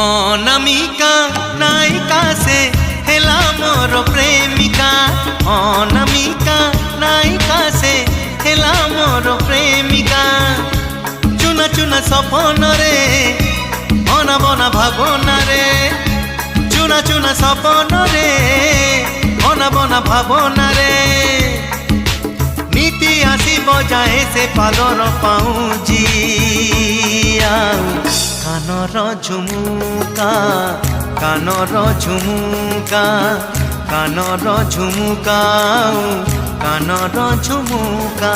অনামিকা নায়িকা সে হেলা মোর প্রেমিকা। অনামিকা নায়িকা সে হেলা মোর প্রেমিকা। চুনা চুনা সপনরে অনাবনা ভাবনারে। চুনা চুনা সপনরে অনাবনা ভাবনারে। নীতি আসিব যায়ে সে পালর পাউজি। কানর ঝুমুকা কানর ঝুমুকা কানর ঝুমুকা কানর ঝুমুকা।